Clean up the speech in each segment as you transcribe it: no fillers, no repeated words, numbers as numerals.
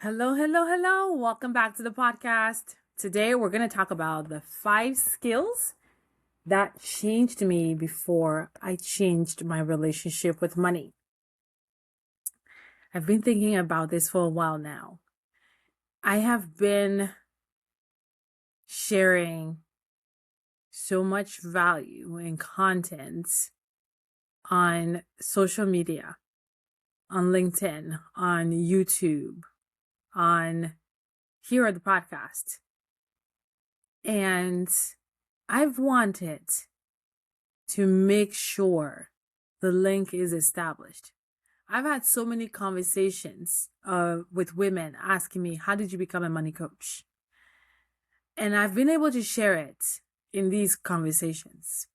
Hello, hello, hello. Welcome back to the podcast. Today we're going to talk about the 5 skills that changed me before I changed my relationship with money. I've been thinking about this for a while now. I have been sharing so much value and content on social media, on LinkedIn, on YouTube, on here at the podcast. And I've wanted to make sure the link is established. I've had so many conversations with women asking me, how did you become a money coach? And I've been able to share it in these conversations.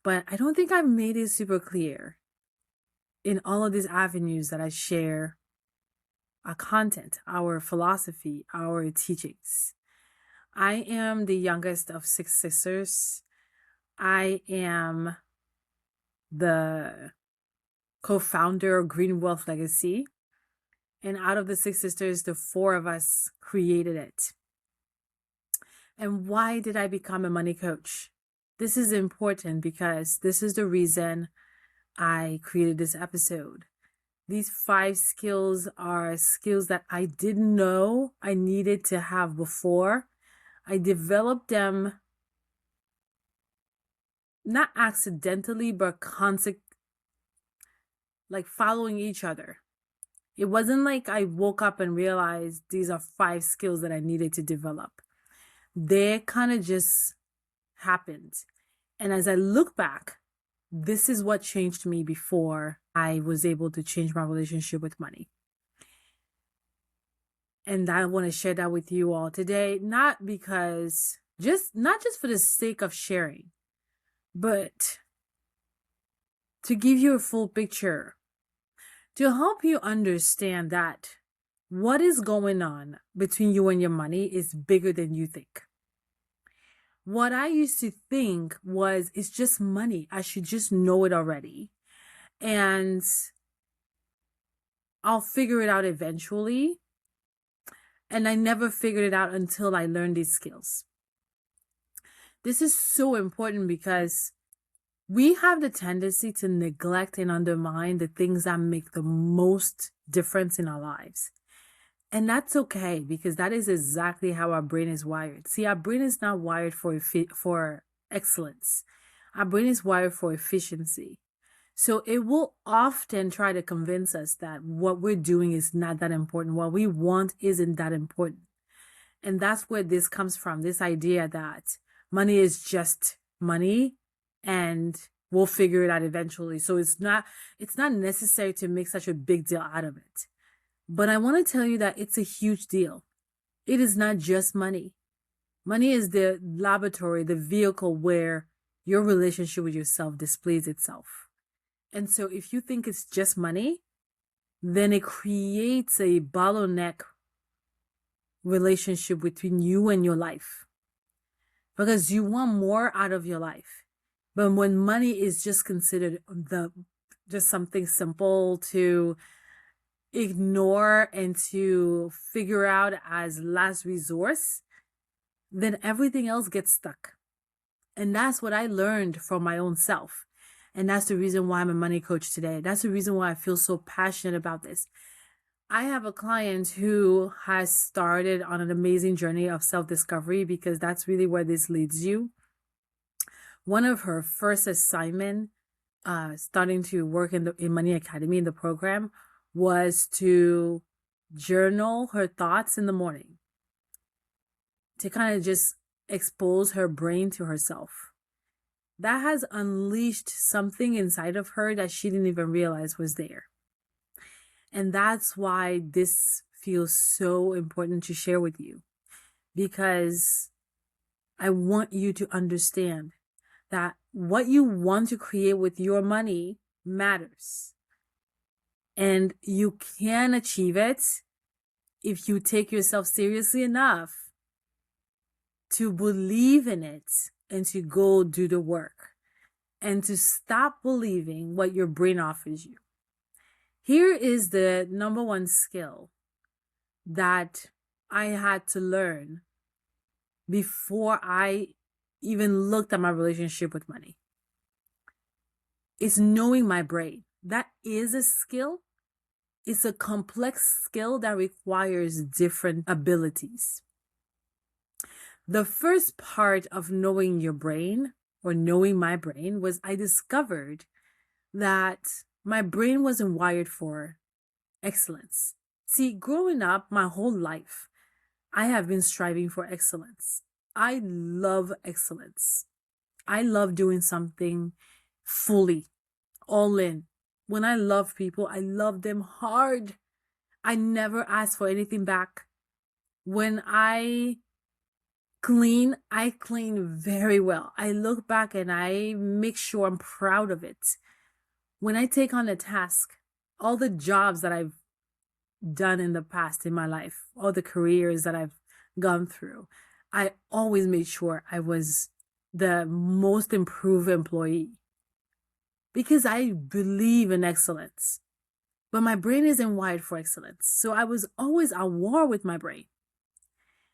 But I don't think I've made it super clear in all of these avenues that I share our content, our philosophy, our teachings. I am the youngest of 6 sisters. I am the co-founder of Green Wealth Legacy. And out of the 6 sisters, the 4 of us created it. And why did I become a money coach? This is important because this is the reason I created this episode. These 5 skills are skills that I didn't know I needed to have before. I developed them not accidentally, but like following each other. It wasn't like I woke up and realized these are 5 skills that I needed to develop. They kind of just happened. And as I look back, this is what changed me before I was able to change my relationship with money. And I want to share that with you all today, not just for the sake of sharing, but to give you a full picture, to help you understand that what is going on between you and your money is bigger than you think. What I used to think was, it's just money. I should just know it already. And I'll figure it out eventually. And I never figured it out until I learned these skills. This is so important because we have the tendency to neglect and undermine the things that make the most difference in our lives. And that's okay, because that is exactly how our brain is wired. See, our brain is not wired for excellence. Our brain is wired for efficiency. So it will often try to convince us that what we're doing is not that important. What we want isn't that important. And that's where this comes from, this idea that money is just money and we'll figure it out eventually. So it's not necessary to make such a big deal out of it. But I want to tell you that it's a huge deal. It is not just money. Money is the laboratory, the vehicle where your relationship with yourself displays itself. And so if you think it's just money, then it creates a bottleneck relationship between you and your life, because you want more out of your life. But when money is just considered just something simple to ignore and to figure out as last resource, then everything else gets stuck. And that's what I learned from my own self. And that's the reason why I'm a money coach today. That's the reason why I feel so passionate about this. I have a client who has started on an amazing journey of self-discovery, because that's really where this leads you. One of her first assignment, starting to work in Money Academy in the program, was to journal her thoughts in the morning, to kind of just expose her brain to herself. That has unleashed something inside of her that she didn't even realize was there. And that's why this feels so important to share with you, because I want you to understand that what you want to create with your money matters. And you can achieve it if you take yourself seriously enough to believe in it and to go do the work and to stop believing what your brain offers you. Here is the number 1 skill that I had to learn before I even looked at my relationship with money. It's knowing my brain. That is a skill. It's a complex skill that requires different abilities. The first part of knowing your brain, or knowing my brain, was I discovered that my brain wasn't wired for excellence. See, growing up my whole life, I have been striving for excellence. I love excellence. I love doing something fully, all in. When I love people, I love them hard. I never ask for anything back. When I clean very well. I look back and I make sure I'm proud of it. When I take on a task, all the jobs that I've done in the past in my life, all the careers that I've gone through, I always made sure I was the most improved employee because I believe in excellence. But my brain isn't wired for excellence. So I was always at war with my brain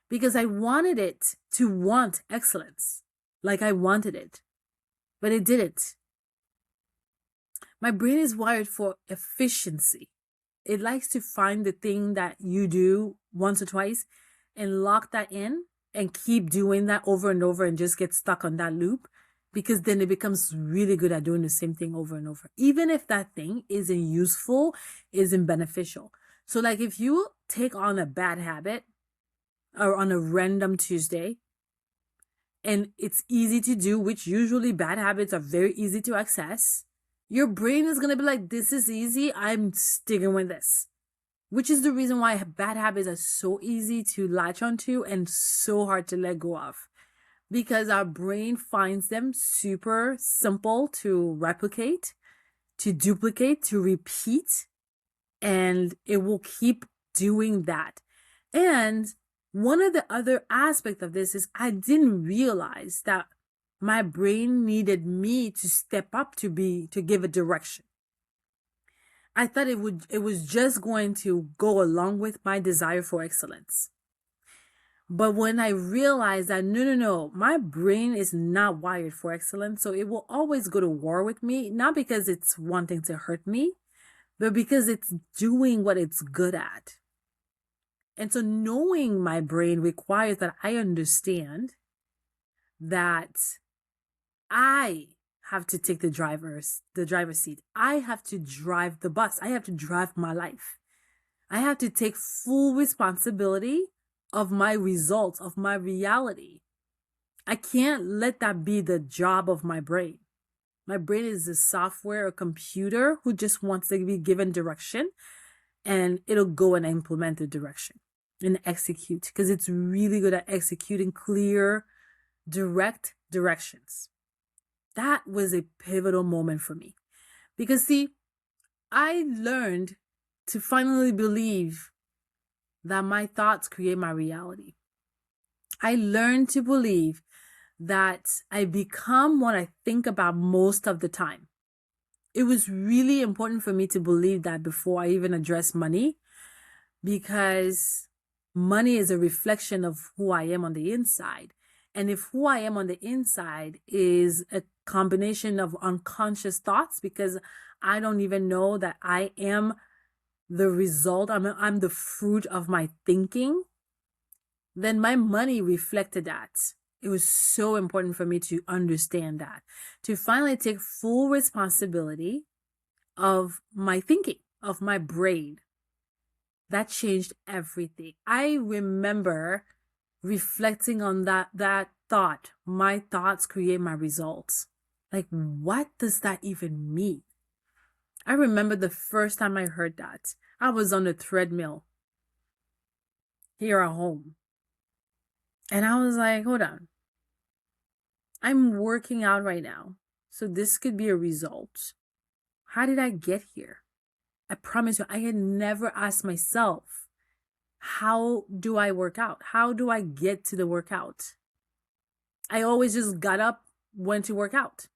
because I wanted it to want excellence, like I wanted it, but it didn't. My brain is wired for efficiency. It likes to find the thing that you do once or twice and lock that in and keep doing that over and over and just get stuck on that loop, because then it becomes really good at doing the same thing over and over, even if that thing isn't useful, isn't beneficial. So like if you take on a bad habit or on a random Tuesday and it's easy to do, which usually bad habits are very easy to access, your brain is going to be like, this is easy, I'm sticking with this. Which is the reason why bad habits are so easy to latch onto and so hard to let go of. Because our brain finds them super simple to replicate, to duplicate, to repeat, and it will keep doing that. And one of the other aspects of this is I didn't realize that my brain needed me to step up to give a direction. I thought it was just going to go along with my desire for excellence. But when I realized that no, my brain is not wired for excellence, so it will always go to war with me, not because it's wanting to hurt me, but because it's doing what it's good at. And so knowing my brain requires that I understand that I have to take the driver's seat. I have to drive the bus. I have to drive my life. I have to take full responsibility of my results, of my reality. I can't let that be the job of my brain. My brain is a software, a computer who just wants to be given direction, and it'll go and implement the direction and execute, because it's really good at executing clear, direct directions. That was a pivotal moment for me, because see, I learned to finally believe that my thoughts create my reality. I learned to believe that I become what I think about most of the time. It was really important for me to believe that before I even address money, because money is a reflection of who I am on the inside. And if who I am on the inside is a combination of unconscious thoughts, because I don't even know that I am the result, I'm the fruit of my thinking, then my money reflected that. It was so important for me to understand that, to finally take full responsibility of my thinking, of my brain. That changed everything. I remember reflecting on that thought. My thoughts create my results. Like, what does that even mean? I remember the first time I heard that. I was on the treadmill here at home. And I was like, hold on. I'm working out right now. So this could be a result. How did I get here? I promise you, I had never asked myself, how do I work out? How do I get to the workout? I always just got up, went to work out.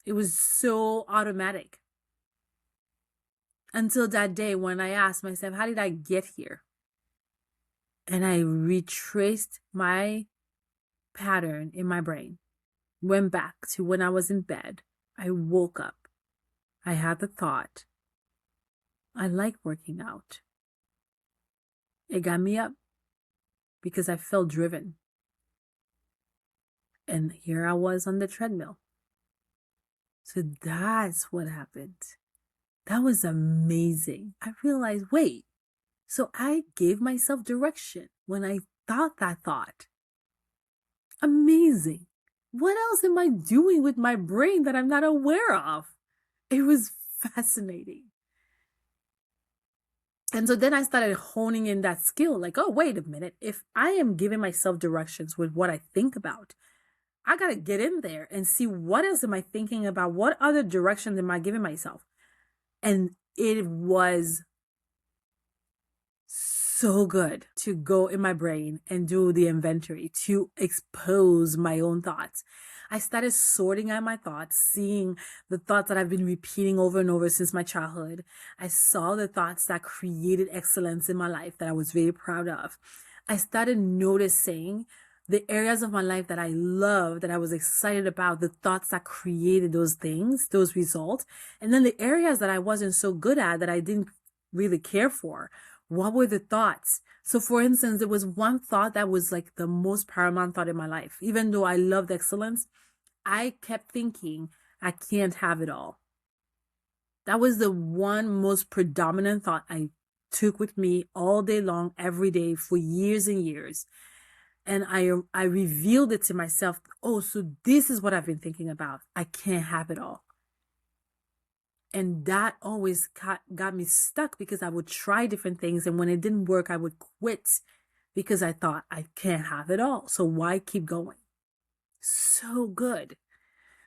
It was so automatic. Until that day when I asked myself, how did I get here? And I retraced my pattern in my brain, went back to when I was in bed. I woke up. I had the thought, I like working out. It got me up because I felt driven. And here I was on the treadmill. So that's what happened. That was amazing. I realized, wait, so I gave myself direction when I thought that thought. Amazing. What else am I doing with my brain that I'm not aware of? It was fascinating. And so then I started honing in that skill, like, oh, wait a minute. If I am giving myself directions with what I think about, I got to get in there and see what else am I thinking about? What other directions am I giving myself? And it was so good to go in my brain and do the inventory, to expose my own thoughts. I started sorting out my thoughts, seeing the thoughts that I've been repeating over and over since my childhood. I saw the thoughts that created excellence in my life that I was very proud of. I started noticing the areas of my life that I loved, that I was excited about, the thoughts that created those things, those results. And then the areas that I wasn't so good at, that I didn't really care for. What were the thoughts? So for instance, there was one thought that was like the most paramount thought in my life. Even though I loved excellence, I kept thinking, I can't have it all. That was the one most predominant thought I took with me all day long, every day for years and years. And I revealed it to myself. Oh, so this is what I've been thinking about. I can't have it all. And that always got me stuck, because I would try different things. And when it didn't work, I would quit because I thought I can't have it all. So why keep going? So good.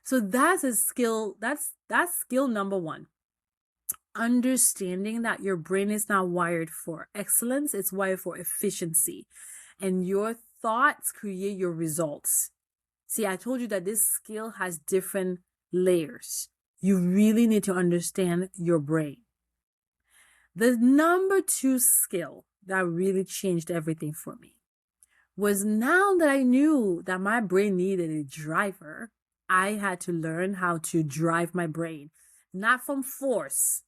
So that's a skill. That's skill number one. Understanding that your brain is not wired for excellence. It's wired for efficiency. And your thoughts create your results. See, I told you that this skill has different layers. You really need to understand your brain. The number two skill that really changed everything for me was, now that I knew that my brain needed a driver, I had to learn how to drive my brain, not from force,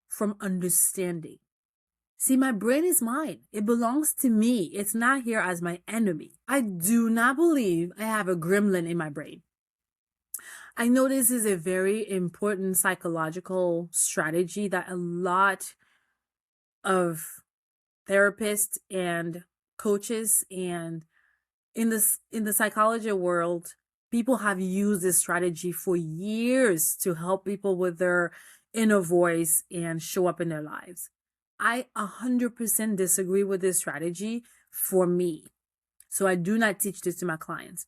from understanding. See, my brain is mine. It belongs to me. It's not here as my enemy. I do not believe I have a gremlin in my brain. I know this is a very important psychological strategy that a lot of therapists and coaches and in the psychology world, people have used this strategy for years to help people with their inner voice and show up in their lives. I 100% disagree with this strategy for me. So I do not teach this to my clients,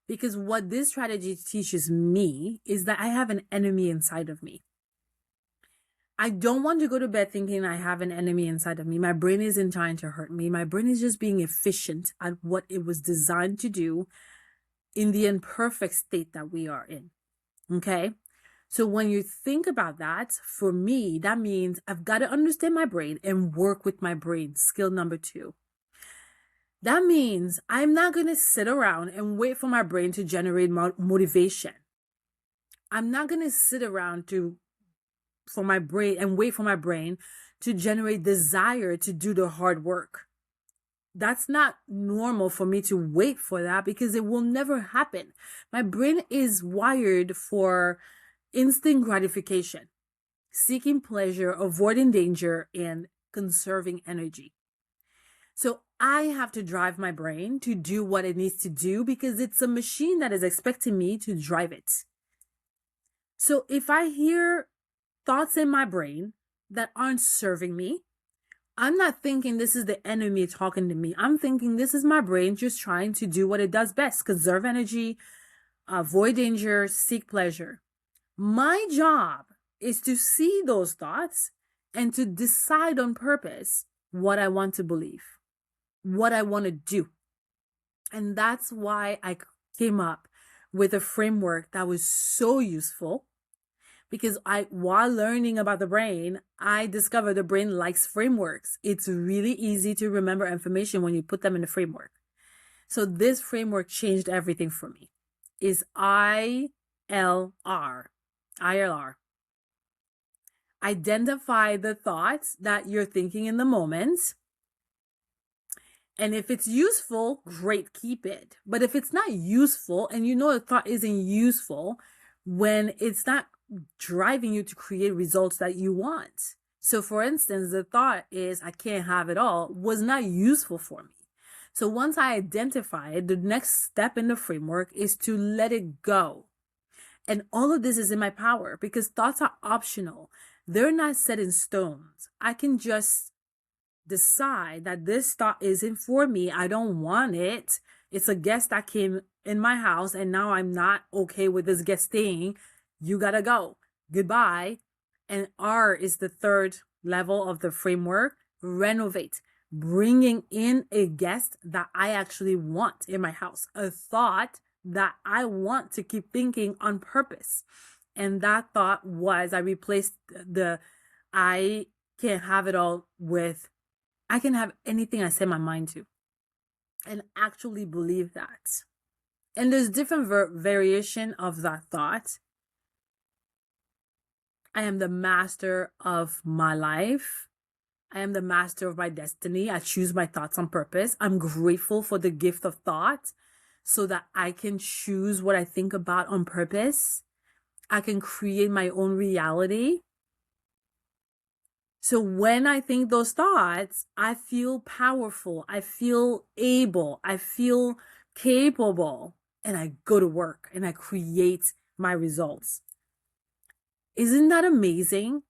because what this strategy teaches me is that I have an enemy inside of me. I don't want to go to bed thinking I have an enemy inside of me. My brain isn't trying to hurt me. My brain is just being efficient at what it was designed to do in the imperfect state that we are in. Okay? So when you think about that, for me, that means I've got to understand my brain and work with my brain. Skill number two. That means I'm not going to sit around and wait for my brain to generate motivation. I'm not going to sit around for my brain and wait for my brain to generate desire to do the hard work. That's not normal for me to wait for that, because it will never happen. My brain is wired for instant gratification, seeking pleasure, avoiding danger, and conserving energy. So I have to drive my brain to do what it needs to do, because it's a machine that is expecting me to drive it. So if I hear thoughts in my brain that aren't serving me, I'm not thinking this is the enemy talking to me. I'm thinking this is my brain just trying to do what it does best: conserve energy, avoid danger, seek pleasure. My job is to see those thoughts and to decide on purpose what I want to believe, what I want to do. And that's why I came up with a framework that was so useful, Because while learning about the brain, I discovered the brain likes frameworks. It's really easy to remember information when you put them in a framework. So this framework changed everything for me. Is ILR. ILR. Identify the thoughts that you're thinking in the moment. And if it's useful, great, keep it. But if it's not useful and you know a thought isn't useful, when it's not driving you to create results that you want. So for instance, the thought is, I can't have it all, was not useful for me. So once I identify it, the next step in the framework is to let it go. And all of this is in my power because thoughts are optional. They're not set in stones. I can just decide that this thought isn't for me. I don't want it. It's a guest that came in my house and now I'm not okay with this guest staying. You gotta go. Goodbye. And R is the third level of the framework. Renovate. Bringing in a guest that I actually want in my house. A thought that I want to keep thinking on purpose. And that thought was, I replaced the I can't have it all with I can have anything I set my mind to. And actually believe that. And there's different variation of that thought. I am the master of my life. I am the master of my destiny. I choose my thoughts on purpose. I'm grateful for the gift of thought so that I can choose what I think about on purpose. I can create my own reality. So when I think those thoughts, I feel powerful. I feel able. I feel capable. And I go to work and I create my results. Isn't that amazing?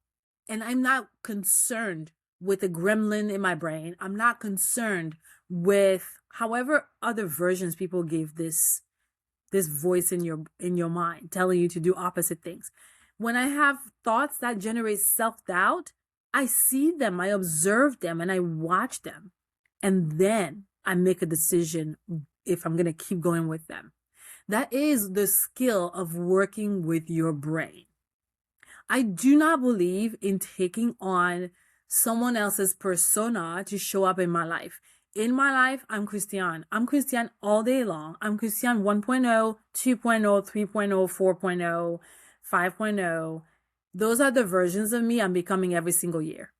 And I'm not concerned with the gremlin in my brain. I'm not concerned with however other versions people give this voice in your mind telling you to do opposite things. When I have thoughts that generate self-doubt, I see them, I observe them, and I watch them. And then I make a decision if I'm going to keep going with them. That is the skill of working with your brain. I do not believe in taking on someone else's persona to show up in my life. In my life, I'm Christiane. I'm Christiane all day long. I'm Christiane 1.0, 2.0, 3.0, 4.0, 5.0. Those are the versions of me I'm becoming every single year.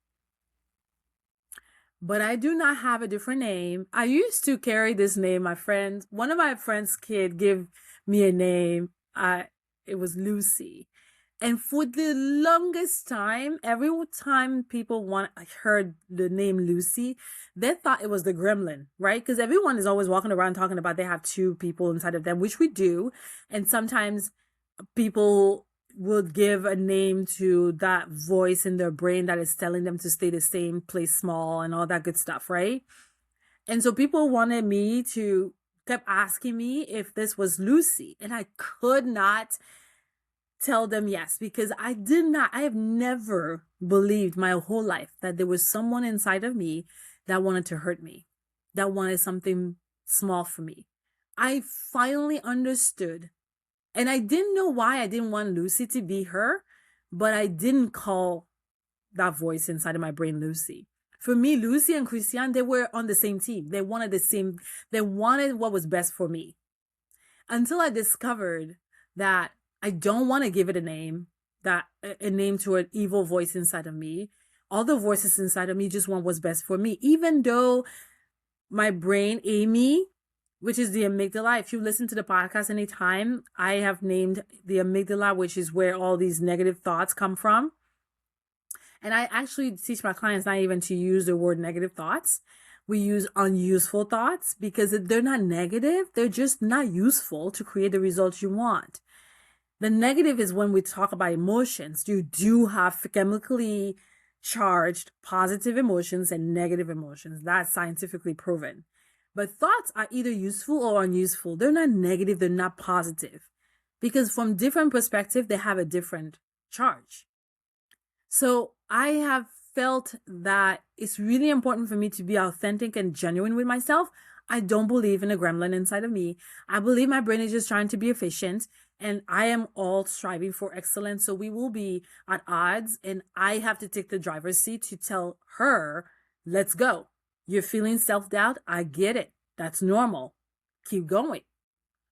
But I do not have a different name. I used to carry this name. One of my friend's kid gave me a name. It was Lucy. And for the longest time, every time people heard the name Lucy, they thought it was the gremlin, right? Because everyone is always walking around talking about they have two people inside of them, which we do. And sometimes people will give a name to that voice in their brain that is telling them to stay the same, play small, and all that good stuff, right? And so people kept asking me if this was Lucy. And I could not tell them yes, because I have never believed my whole life that there was someone inside of me that wanted to hurt me, that wanted something small for me. I finally understood, and I didn't know why I didn't want Lucy to be her, but I didn't call that voice inside of my brain Lucy. For me, Lucy and Christiane, they were on the same team. They wanted what was best for me. Until I discovered that I don't want to give it a name to an evil voice inside of me. All the voices inside of me just want what's best for me. Even though my brain, Amy, which is the amygdala, if you listen to the podcast anytime, I have named the amygdala, which is where all these negative thoughts come from. And I actually teach my clients not even to use the word negative thoughts. We use unuseful thoughts because they're not negative. They're just not useful to create the results you want. The negative is when we talk about emotions. You do have chemically charged positive emotions and negative emotions. That's scientifically proven. But thoughts are either useful or unuseful. They're not negative. They're not positive. Because from different perspectives, they have a different charge. So I have felt that it's really important for me to be authentic and genuine with myself. I don't believe in a gremlin inside of me. I believe my brain is just trying to be efficient. and I am all striving for excellence. So we will be at odds, and I have to take the driver's seat to tell her, let's go. You're feeling self doubt. I get it. That's normal. Keep going.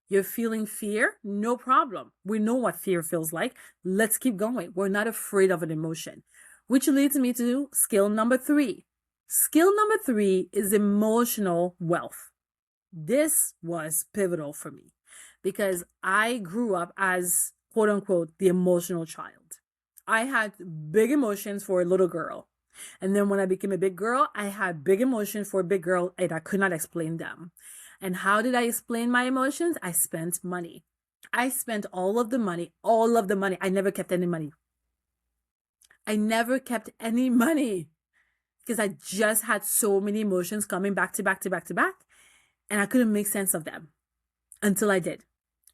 You're feeling fear? No problem. We know what fear feels like. Let's keep going. We're not afraid of an emotion, which leads me to skill number 3. Skill number 3 is emotional wealth. This was pivotal for me because I grew up as, quote unquote, the emotional child. I had big emotions for a little girl. And then when I became a big girl, I had big emotions for a big girl and I could not explain them. And how did I explain my emotions? I spent money. I spent all of the money. I never kept any money. I never kept any money because I just had so many emotions coming back to back to back to back. And I couldn't make sense of them until I did.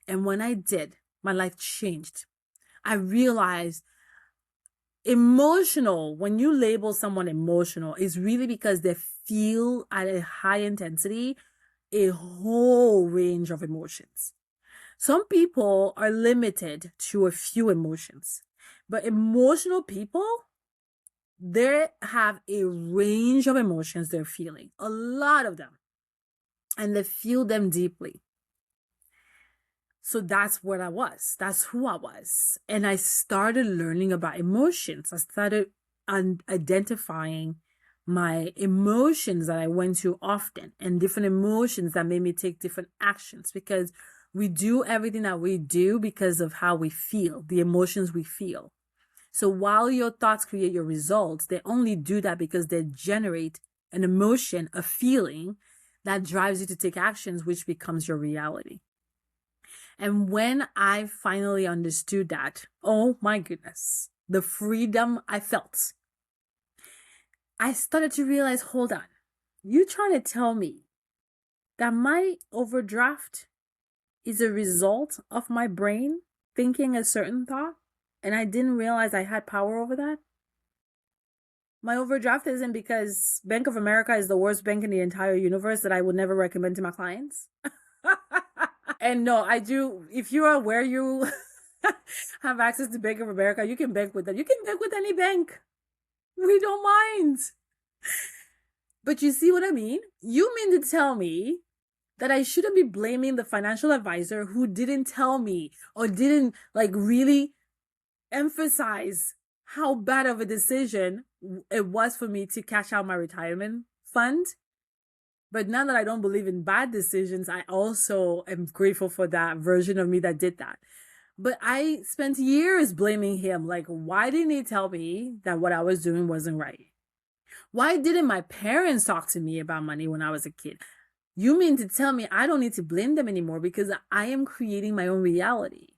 And when I did, my life changed. I realized emotional, when you label someone emotional, is really because they feel at a high intensity a whole range of emotions. Some people are limited to a few emotions, but emotional people, they have a range of emotions they're feeling, a lot of them, and they feel them deeply. So that's what I was. That's who I was. And I started learning about emotions. I started identifying my emotions that I went to often and different emotions that made me take different actions, because we do everything that we do because of how we feel, the emotions we feel. So while your thoughts create your results, they only do that because they generate an emotion, a feeling that drives you to take actions, which becomes your reality. And when I finally understood that, oh my goodness, the freedom I felt, I started to realize, hold on, you trying to tell me that my overdraft is a result of my brain thinking a certain thought, and I didn't realize I had power over that? My overdraft isn't because Bank of America is the worst bank in the entire universe that I would never recommend to my clients. And no, I do. If you are where you have access to Bank of America, you can bank with them. You can bank with any bank. We don't mind. But you see what I mean? You mean to tell me that I shouldn't be blaming the financial advisor who didn't tell me or didn't really emphasize how bad of a decision it was for me to cash out my retirement fund? But now that I don't believe in bad decisions, I also am grateful for that version of me that did that. But I spent years blaming him. Like, why didn't he tell me that what I was doing wasn't right? Why didn't my parents talk to me about money when I was a kid? You mean to tell me I don't need to blame them anymore because I am creating my own reality?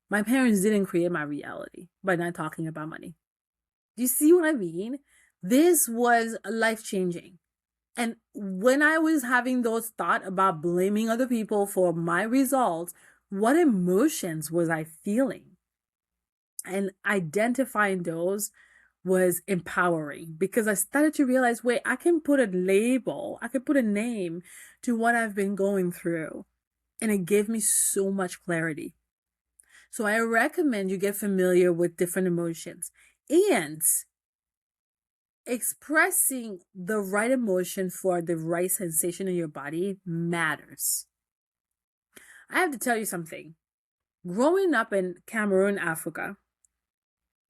My parents didn't create my reality by not talking about money. Do you see what I mean? This was life-changing. And when I was having those thoughts about blaming other people for my results, what emotions was I feeling? And identifying those was empowering because I started to realize, wait, I can put a label, I can put a name to what I've been going through. And it gave me so much clarity. So I recommend you get familiar with different emotions, and expressing the right emotion for the right sensation in your body matters. I have to tell you something. Growing up in Cameroon, Africa,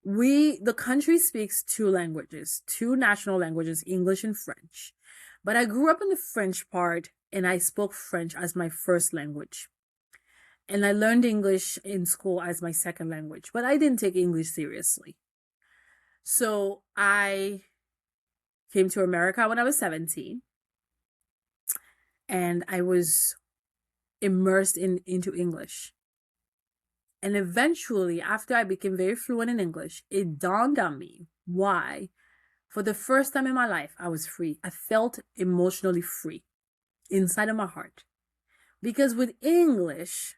the country speaks 2 languages, 2 national languages, English and French. But I grew up in the French part and I spoke French as my first language. And I learned English in school as my second language, but I didn't take English seriously. So I came to America when I was 17, and I was immersed into English. And eventually, after I became very fluent in English, it dawned on me why, for the first time in my life, I was free. I felt emotionally free inside of my heart. Because with English,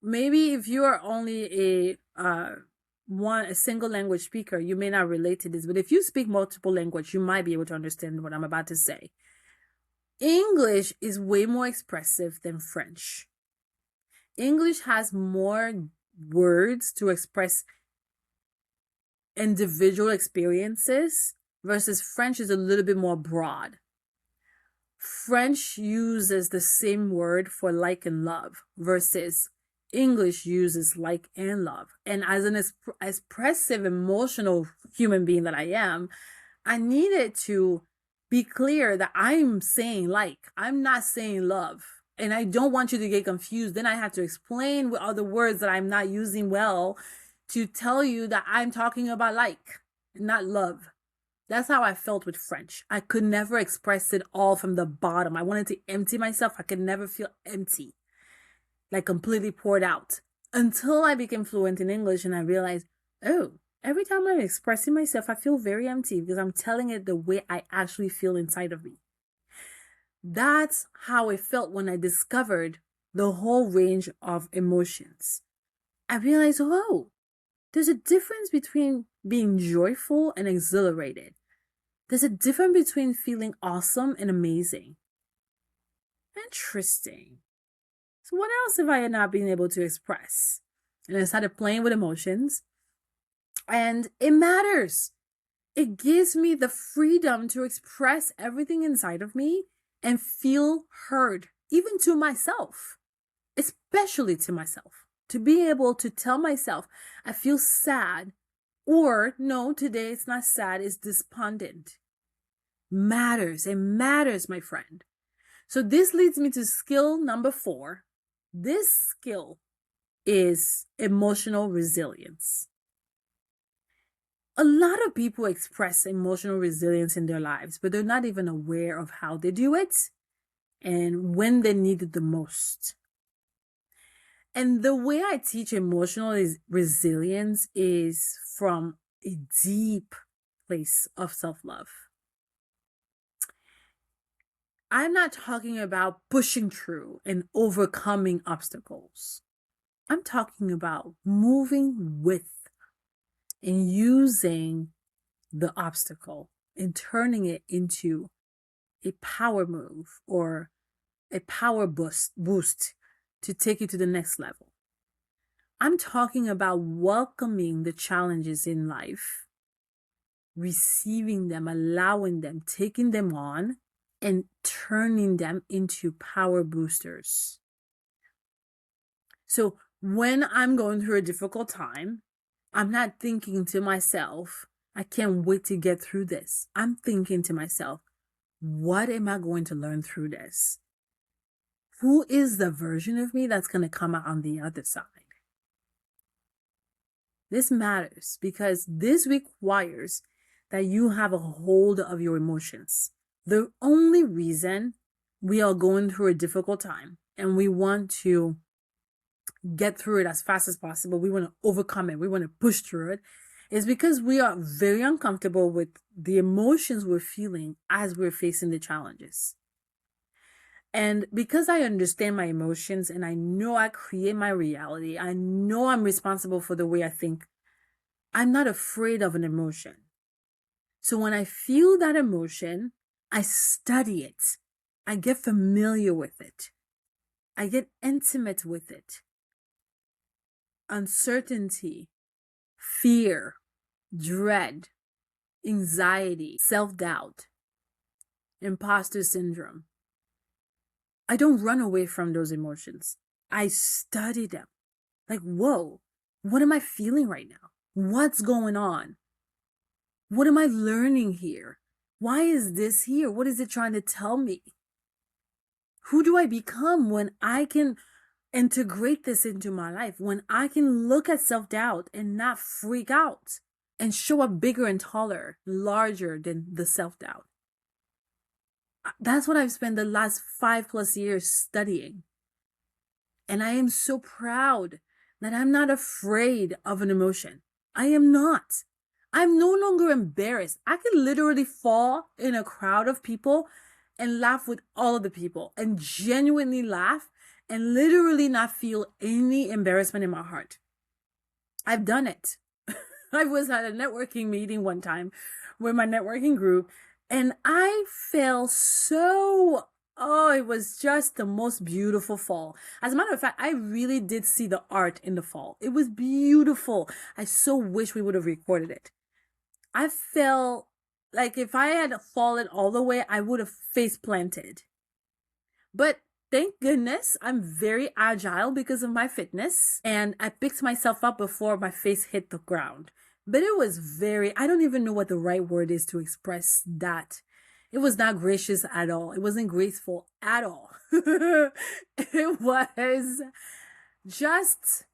maybe if you are only a single language speaker, you may not relate to this, but if you speak multiple language, you might be able to understand what I'm about to say. English is way more expressive than French. English has more words to express individual experiences versus French is a little bit more broad. French uses the same word for like and love versus English uses like and love. And as an expressive, emotional human being that I am, I needed to be clear that I'm saying like, I'm not saying love. And I don't want you to get confused. Then I have to explain with other words that I'm not using well to tell you that I'm talking about like, not love. That's how I felt with French. I could never express it all from the bottom. I wanted to empty myself. I could never feel empty, like completely poured out, until I became fluent in English and I realized, oh, every time I'm expressing myself, I feel very empty because I'm telling it the way I actually feel inside of me. That's how it felt when I discovered the whole range of emotions. I realized, oh, there's a difference between being joyful and exhilarated. There's a difference between feeling awesome and amazing. Interesting. So what else have I not been able to express? And I started playing with emotions. And it matters. It gives me the freedom to express everything inside of me and feel heard, even to myself, especially to myself. To be able to tell myself, I feel sad, or no, today it's not sad, it's despondent. Matters. It matters, my friend. So this leads me to skill number 4. This skill is emotional resilience. A lot of people express emotional resilience in their lives, but they're not even aware of how they do it and when they need it the most. And the way I teach emotional resilience is from a deep place of self-love. I'm not talking about pushing through and overcoming obstacles. I'm talking about moving with and using the obstacle and turning it into a power move or a power boost to take you to the next level. I'm talking about welcoming the challenges in life, receiving them, allowing them, taking them on, and turning them into power boosters. So when I'm going through a difficult time, I'm not thinking to myself, I can't wait to get through this. I'm thinking to myself, what am I going to learn through this? Who is the version of me that's going to come out on the other side? This matters because this requires that you have a hold of your emotions. The only reason we are going through a difficult time and we want to get through it as fast as possible, we want to overcome it, we want to push through it, is because we are very uncomfortable with the emotions we're feeling as we're facing the challenges. And because I understand my emotions and I know I create my reality, I know I'm responsible for the way I think, I'm not afraid of an emotion. So when I feel that emotion, I study it. I get familiar with it. I get intimate with it. Uncertainty, fear, dread, anxiety, self-doubt, imposter syndrome. I don't run away from those emotions. I study them. Like, whoa, what am I feeling right now? What's going on? What am I learning here? Why is this here? What is it trying to tell me? Who do I become when I can integrate this into my life? When I can look at self-doubt and not freak out and show up bigger and taller, larger than the self-doubt? That's what I've spent the last 5+ years studying. And I am so proud that I'm not afraid of an emotion. I am not. I'm no longer embarrassed. I can literally fall in a crowd of people and laugh with all of the people and genuinely laugh and literally not feel any embarrassment in my heart. I've done it. I was at a networking meeting one time with my networking group and I felt so, it was just the most beautiful fall. As a matter of fact, I really did see the art in the fall. It was beautiful. I so wish we would have recorded it. I felt like if I had fallen all the way, I would have face planted. But thank goodness I'm very agile because of my fitness, and I picked myself up before my face hit the ground. But it was I don't even know what the right word is to express that. It was not gracious at all. It wasn't graceful at all. It was just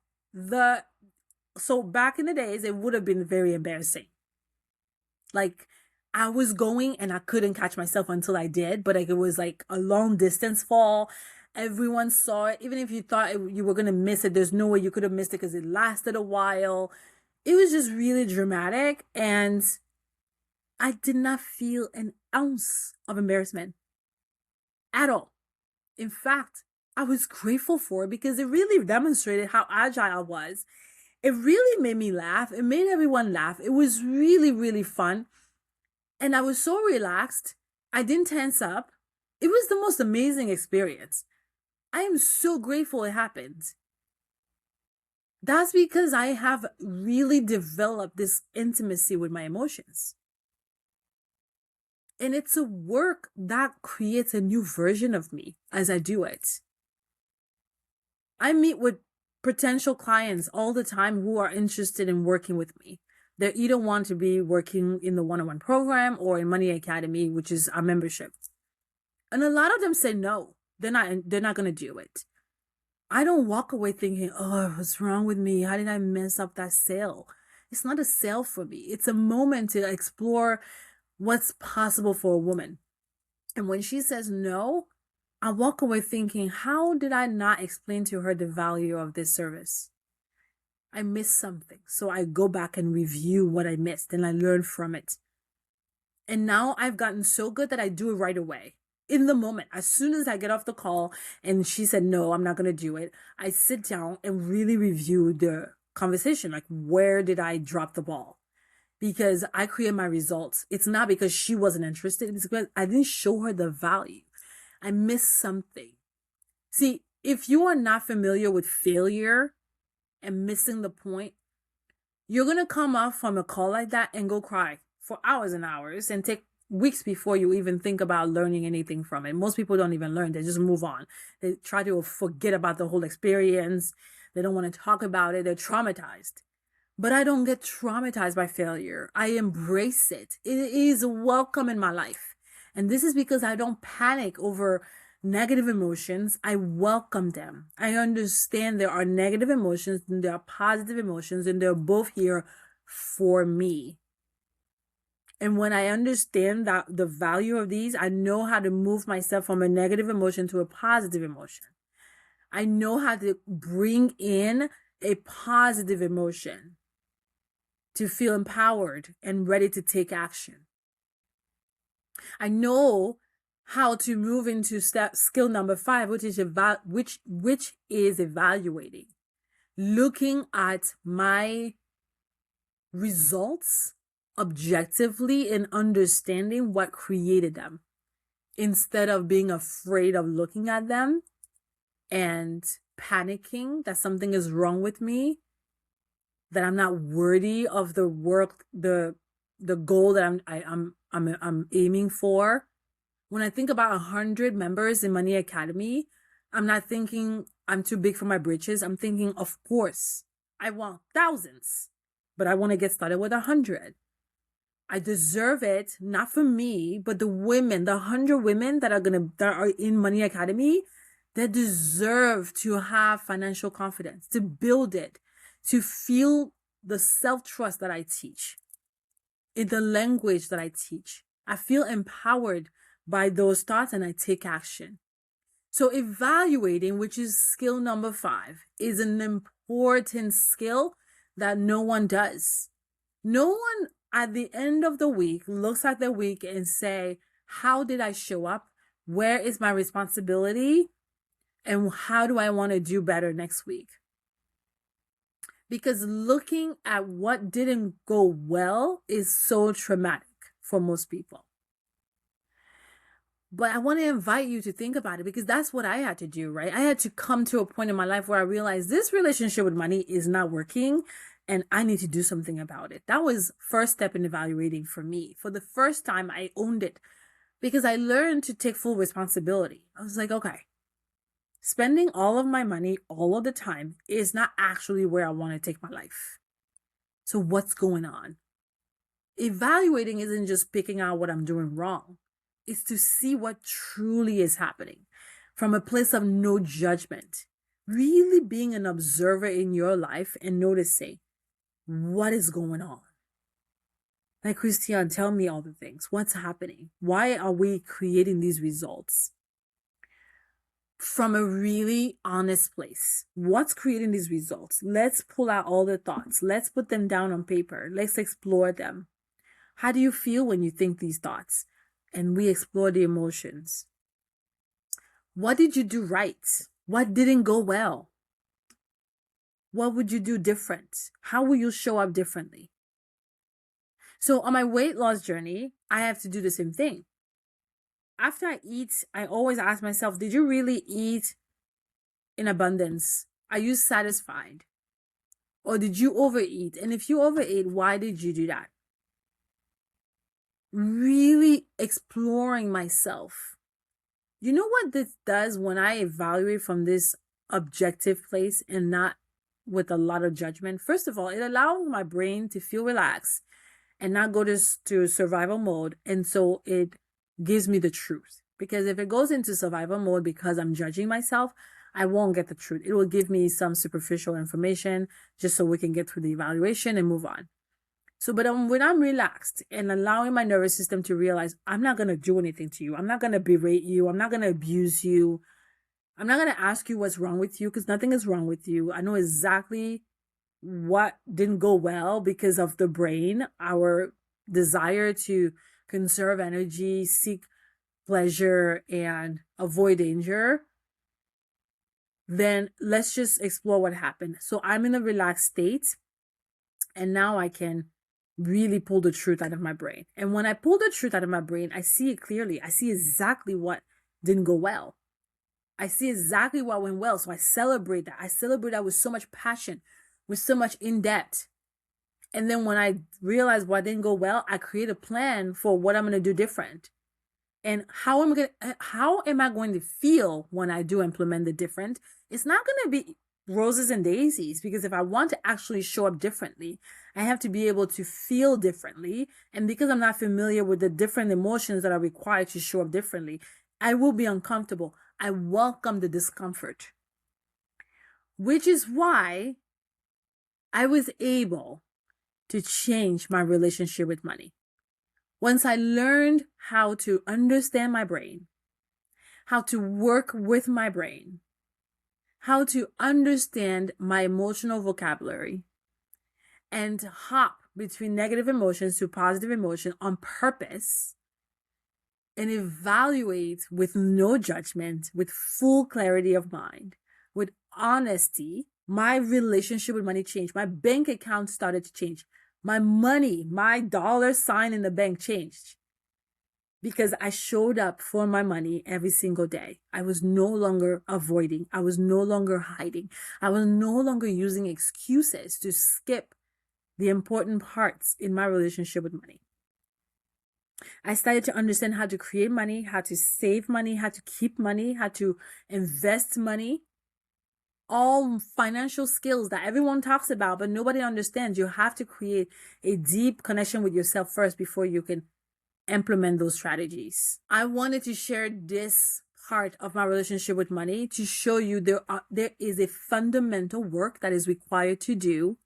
so back in the days, it would have been very embarrassing. Like, I was going and I couldn't catch myself until I did, but like it was like a long distance fall. Everyone saw it. Even if you thought you were going to miss it, there's no way you could have missed it because it lasted a while. It was just really dramatic, and I did not feel an ounce of embarrassment at all. In fact, I was grateful for it because it really demonstrated how agile I was. It really made me laugh. It made everyone laugh. It was really, really fun. And I was so relaxed. I didn't tense up. It was the most amazing experience. I am so grateful it happened. That's because I have really developed this intimacy with my emotions. And it's a work that creates a new version of me as I do it. I meet with potential clients all the time who are interested in working with me. They either want to be working in the one-on-one program or in Money Academy, which is our membership. And a lot of them say no, they're not going to do it. I don't walk away thinking, oh, what's wrong with me? How did I mess up that sale? It's not a sale for me. It's a moment to explore what's possible for a woman. And when she says no, I walk away thinking, how did I not explain to her the value of this service? I missed something. So I go back and review what I missed and I learn from it. And now I've gotten so good that I do it right away. In the moment, as soon as I get off the call and she said, no, I'm not going to do it, I sit down and really review the conversation. Like, where did I drop the ball? Because I create my results. It's not because she wasn't interested. It's because I didn't show her the value. I missed something. See, if you are not familiar with failure and missing the point, you're going to come off from a call like that and go cry for hours and hours and take weeks before you even think about learning anything from it. Most people don't even learn. They just move on. They try to forget about the whole experience. They don't want to talk about it. They're traumatized. But I don't get traumatized by failure. I embrace it. It is welcome in my life. And this is because I don't panic over negative emotions. I welcome them. I understand there are negative emotions and there are positive emotions, and they're both here for me. And when I understand that the value of these, I know how to move myself from a negative emotion to a positive emotion. I know how to bring in a positive emotion to feel empowered and ready to take action. I know how to move into skill number 5, which is evaluating, looking at my results objectively and understanding what created them, instead of being afraid of looking at them and panicking that something is wrong with me, that I'm not worthy of the work, the goal that I'm aiming for. When I think about 100 members in Money Academy, I'm not thinking I'm too big for my britches. I'm thinking, of course, I want thousands, but I want to get started with 100. I deserve it, not for me, but the women, the 100 women that are in Money Academy, that deserve to have financial confidence, to build it, to feel the self-trust that I teach, in the language that I teach. I feel empowered by those thoughts and I take action. So evaluating, which is skill number 5, is an important skill that no one does. No one at the end of the week looks at the week and say, how did I show up? Where is my responsibility? And how do I want to do better next week? Because looking at what didn't go well is so traumatic for most people. But I want to invite you to think about it, because that's what I had to do, right? I had to come to a point in my life where I realized this relationship with money is not working and I need to do something about it. That was first step in evaluating for me. For the first time, I owned it because I learned to take full responsibility. I was like, okay, spending all of my money all of the time is not actually where I want to take my life. So what's going on? Evaluating isn't just picking out what I'm doing wrong. It's to see what truly is happening from a place of no judgment. Really being an observer in your life and noticing what is going on. Like, Christiane, tell me all the things. What's happening? Why are we creating these results? From a really honest place. What's creating these results? Let's pull out all the thoughts. Let's put them down on paper. Let's explore them. How do you feel when you think these thoughts? And we explore the emotions. What did you do right? What didn't go well? What would you do different? How will you show up differently? So on my weight loss journey, I have to do the same thing. After I eat, I always ask myself, did you really eat in abundance? Are you satisfied? Or did you overeat? And if you overate, why did you do that? Really exploring myself. You know what this does when I evaluate from this objective place and not with a lot of judgment? First of all, it allows my brain to feel relaxed and not go to survival mode. And so it gives me the truth. Because if it goes into survival mode because I'm judging myself, I won't get the truth. It will give me some superficial information just so we can get through the evaluation and move on. So, but when I'm relaxed and allowing my nervous system to realize I'm not going to do anything to you, I'm not going to berate you, I'm not going to abuse you, I'm not going to ask you what's wrong with you, because nothing is wrong with you. I know exactly what didn't go well because of the brain, our desire to conserve energy, seek pleasure, and avoid danger. Then let's just explore what happened. So I'm in a relaxed state, and now I can really pull the truth out of my brain. And when I pull the truth out of my brain, I see it clearly. I see exactly what didn't go well. I see exactly what went well. So I celebrate that. I celebrate that with so much passion, with so much in depth. And then when I realize what didn't go well, I create a plan for what I'm going to do different. And how am I going to feel when I do implement the different? It's not going to be roses and daisies, because if I want to actually show up differently, I have to be able to feel differently. And because I'm not familiar with the different emotions that are required to show up differently, I will be uncomfortable. I welcome the discomfort, which is why I was able to change my relationship with money. Once I learned how to understand my brain, how to work with my brain, how to understand my emotional vocabulary, and hop between negative emotions to positive emotion on purpose, and evaluate with no judgment, with full clarity of mind, with honesty, my relationship with money changed. My bank account started to change. My money, my dollar sign in the bank changed, because I showed up for my money every single day. I was no longer avoiding. I was no longer hiding. I was no longer using excuses to skip the important parts in my relationship with money. I started to understand how to create money, how to save money, how to keep money, how to invest money. All financial skills that everyone talks about, but nobody understands. You have to create a deep connection with yourself first before you can implement those strategies. I wanted to share this part of my relationship with money to show you there is a fundamental work that is required to do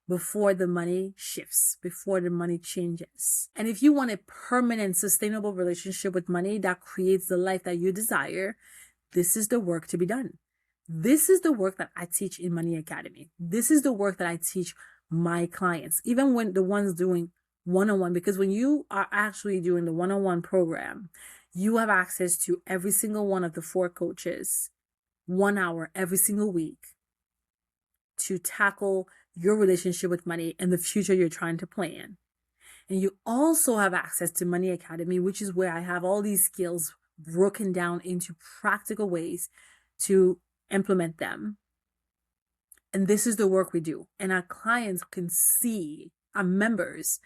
before the money shifts, before the money changes. And if you want a permanent, sustainable relationship with money that creates the life that you desire, this is the work to be done. This is the work that I teach in Money Academy. This is the work that I teach my clients, even when the ones doing one-on-one, because when you are actually doing the one-on-one program, you have access to every single one of the 4 coaches, 1 hour every single week to tackle your relationship with money and the future you're trying to plan. And you also have access to Money Academy, which is where I have all these skills broken down into practical ways to implement them. And this is the work we do. And our clients can see, our members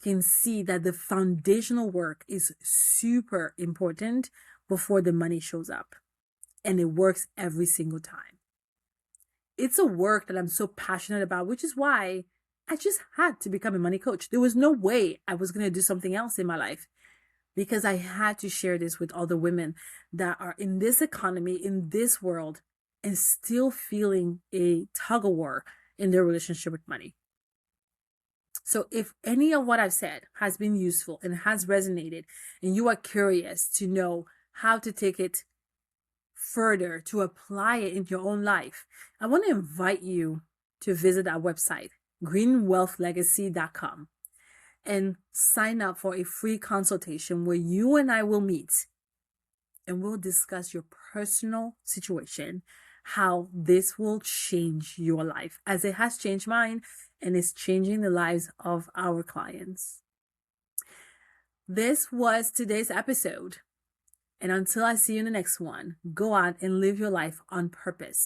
can see that the foundational work is super important before the money shows up. And it works every single time. It's a work that I'm so passionate about, which is why I just had to become a money coach. There was no way I was going to do something else in my life, because I had to share this with other women that are in this economy, in this world, and still feeling a tug of war in their relationship with money. So if any of what I've said has been useful and has resonated, and you are curious to know how to take it further, to apply it in your own life, I want to invite you to visit our website, greenwealthlegacy.com, and sign up for a free consultation where you and I will meet and we'll discuss your personal situation, how this will change your life as it has changed mine and is changing the lives of our clients. This was today's episode. And until I see you in the next one, go out and live your life on purpose.